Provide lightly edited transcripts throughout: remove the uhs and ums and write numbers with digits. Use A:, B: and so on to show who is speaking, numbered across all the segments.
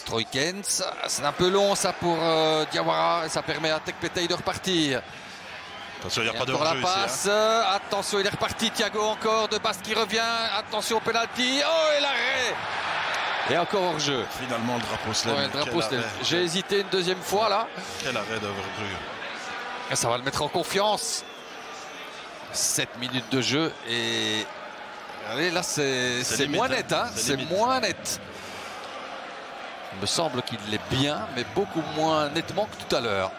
A: Troikens, c'est un peu long ça pour Diawara et ça permet à Tekpetei de repartir.
B: Attention, il n'y a pas de
A: hors-jeu
B: hors-jeu ici.
A: Passe. Attention, il est reparti. Thiago encore, De Bast qui revient. Attention, penalty. Oh, et l'arrêt. Et encore hors-jeu.
B: Finalement, le drapeau se lève.
A: Ouais, le drapeau se lève. J'ai hésité une deuxième fois là.
B: Quel arrêt d'Overbrugge.
A: Et ça va le mettre en confiance. 7 minutes de jeu et allez, là c'est moins net, hein. C'est moins net. Il me semble qu'il l'est bien, mais beaucoup moins nettement que tout à l'heure.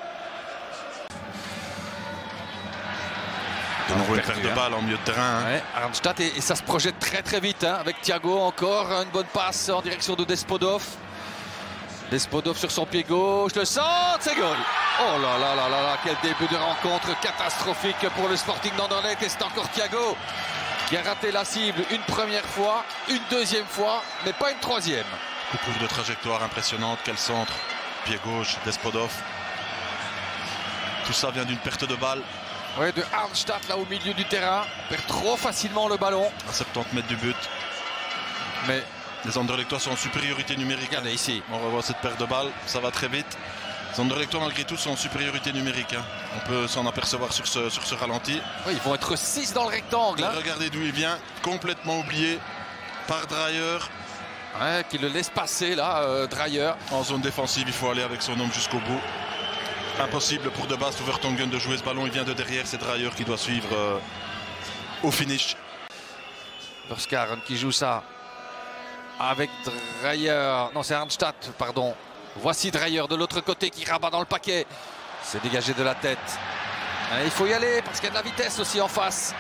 B: De nouveau une perte de balle en milieu de terrain. Hein.
A: Ouais, Arnstadt et ça se projette très très vite hein, avec Thiago encore. Une bonne passe en direction de Despodov. Despodov sur son pied gauche, le centre, c'est goal. Oh là là là là là, quel début de rencontre catastrophique pour le Sporting d'Anderlecht. Et c'est encore Thiago qui a raté la cible une première fois, une deuxième fois, mais pas une troisième.
B: Coupure de trajectoire impressionnante, quel centre. Pied gauche, Despodov. Tout ça vient d'une perte de balle.
A: Ouais, de Arnstadt là au milieu du terrain. On perd trop facilement le ballon.
B: À 70 mètres du but.
A: Mais
B: les Anderlechtois sont en supériorité numérique.
A: Regardez ici.
B: On revoit cette perte de balle, ça va très vite. Les Anderlechtois malgré tout sont en supériorité numérique. Hein. On peut s'en apercevoir sur ce ralenti.
A: Oui, ils vont être 6 dans le rectangle. Hein.
B: Regardez d'où il vient, complètement oublié par Dreyer.
A: Ouais, qui le laisse passer là, Dreyer.
B: En zone défensive, il faut aller avec son homme jusqu'au bout. Impossible pour De Bast ou Vertonghen de jouer ce ballon. Il vient de derrière, c'est Dreyer qui doit suivre au finish.
A: Verskaren qui joue ça avec Dreyer. Non, c'est Arnstadt, pardon. Voici Dreyer de l'autre côté qui rabat dans le paquet. C'est dégagé de la tête. Et il faut y aller parce qu'il y a de la vitesse aussi en face.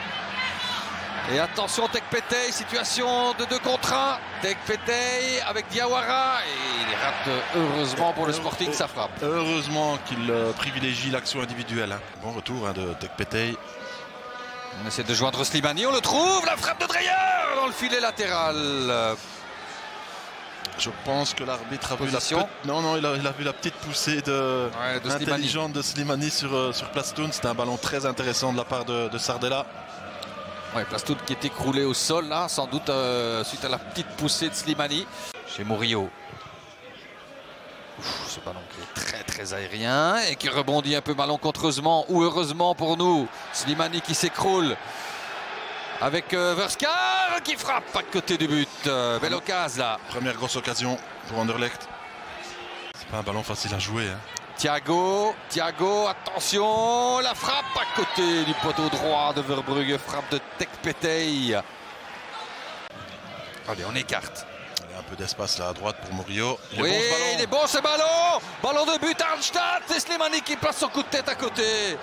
A: Et attention, Tekpetei, situation de 2 contre 1. Tekpetei avec Diawara. Et il rate heureusement pour le Sporting sa frappe.
B: Heureusement qu'il privilégie l'action individuelle. Hein. Bon retour hein, de Tekpetei.
A: On essaie de joindre Slimani, on le trouve. La frappe de Dreyer dans le filet latéral.
B: Je pense que l'arbitre a vu il a vu la petite poussée intelligente de Slimani sur Plastoun. C'était un ballon très intéressant de la part de Sardella.
A: Ouais, Plastoun qui est écroulé au sol là, sans doute suite à la petite poussée de Slimani. Chez Murillo. Ce ballon qui est très très aérien et qui rebondit un peu malencontreusement ou heureusement pour nous. Slimani qui s'écroule. Avec Verskaren qui frappe à côté du but. Belle occasion là.
B: Première grosse occasion pour Anderlecht. C'est pas un ballon facile à jouer. Hein.
A: Thiago, attention. La frappe à côté du poteau droit de Verbrugge. Frappe de Tekpetei. Allez, on écarte.
B: Allez, un peu d'espace là à droite pour Murillo.
A: Il est bon ce ballon. Ballon de but Arnstadt. C'est Slimani qui place son coup de tête à côté.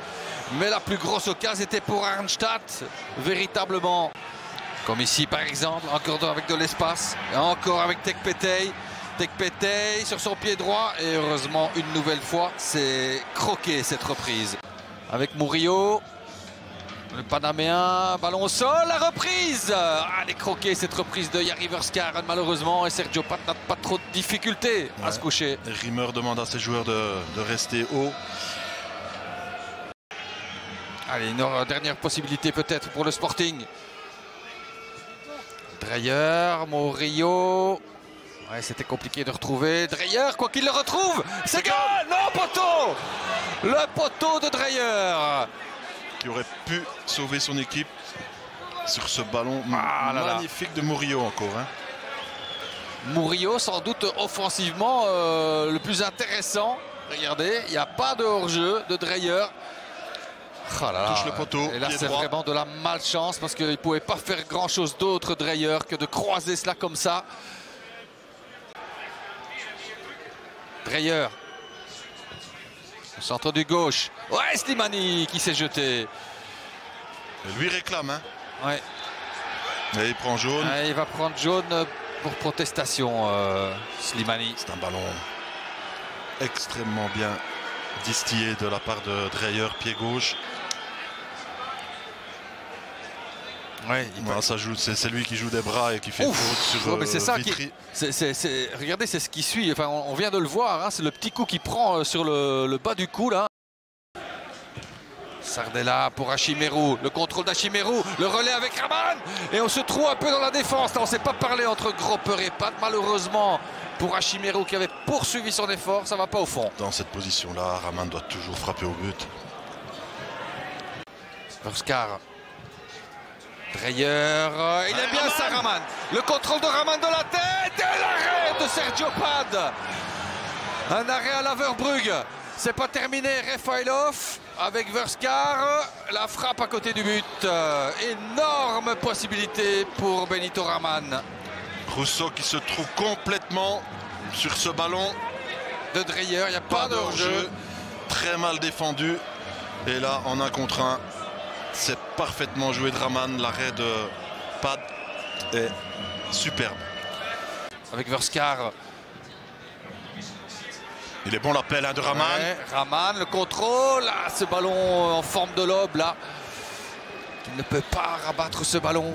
A: Mais la plus grosse occasion était pour Arnstadt, véritablement. Comme ici par exemple, encore avec de l'espace. Et encore avec Tekpetei. Tekpetei sur son pied droit. Et heureusement, une nouvelle fois, c'est croqué cette reprise. Avec Murillo. Le Panaméen, ballon au sol, la reprise. Elle est croquée cette reprise de Jari Verskaren malheureusement. Et Sergio Pat n'a pas trop de difficultés à se coucher.
B: Rimmer demande à ses joueurs de rester haut.
A: Allez, une dernière possibilité peut-être pour le Sporting. Dreyer, Murillo. Ouais, c'était compliqué de retrouver. Dreyer, quoi qu'il le retrouve, c'est goal. Non, poteau. Le poteau de Dreyer.
B: Qui aurait pu sauver son équipe sur ce ballon magnifique de Murillo encore. Hein.
A: Murillo, sans doute offensivement le plus intéressant. Regardez, il n'y a pas de hors-jeu de Dreyer. Oh là là.
B: Touche le poteau.
A: Et là, c'est vraiment de la malchance parce qu'il ne pouvait pas faire grand-chose d'autre, Dreyer, que de croiser cela comme ça. Dreyer. Au centre du gauche. Ouais, Slimani qui s'est jeté.
B: Et lui réclame. Hein.
A: Ouais.
B: Et il prend jaune.
A: Ouais, il va prendre jaune pour protestation, Slimani.
B: C'est un ballon extrêmement bien distillé de la part de Dreyer, pied gauche.
A: Ouais,
B: c'est lui qui joue des bras et qui fait faute sur
A: c'est ça
B: Vitry.
A: Regardez, c'est ce qui suit. Enfin, on vient de le voir. Hein, c'est le petit coup qui prend sur le bas du cou là. Sardella pour Hachimeru, le contrôle d'Hachimeru, le relais avec Raman, et on se trouve un peu dans la défense. Là, on ne s'est pas parlé entre Gropper et Pat, malheureusement pour Hachimeru qui avait poursuivi son effort, ça ne va pas au fond.
B: Dans cette position-là, Raman doit toujours frapper au but.
A: Verskar, Dreyer, il aime bien ça Raman. Le contrôle de Raman de la tête et l'arrêt de Sergio Pad. Un arrêt à l'Averbrugge. C'est pas terminé, Refailov avec Verskar, la frappe à côté du but. Énorme possibilité pour Benito Raman.
B: Rousseau qui se trouve complètement sur ce ballon.
A: De Dreyer, il n'y a pas de hors-jeu.
B: Très mal défendu. Et là, en 1 contre 1, c'est parfaitement joué de Raman. L'arrêt de Pad est superbe.
A: Avec Verskar.
B: Il est bon l'appel de Raman.
A: Ouais, Raman, le contrôle. Ce ballon en forme de lobe là. Il ne peut pas rabattre ce ballon.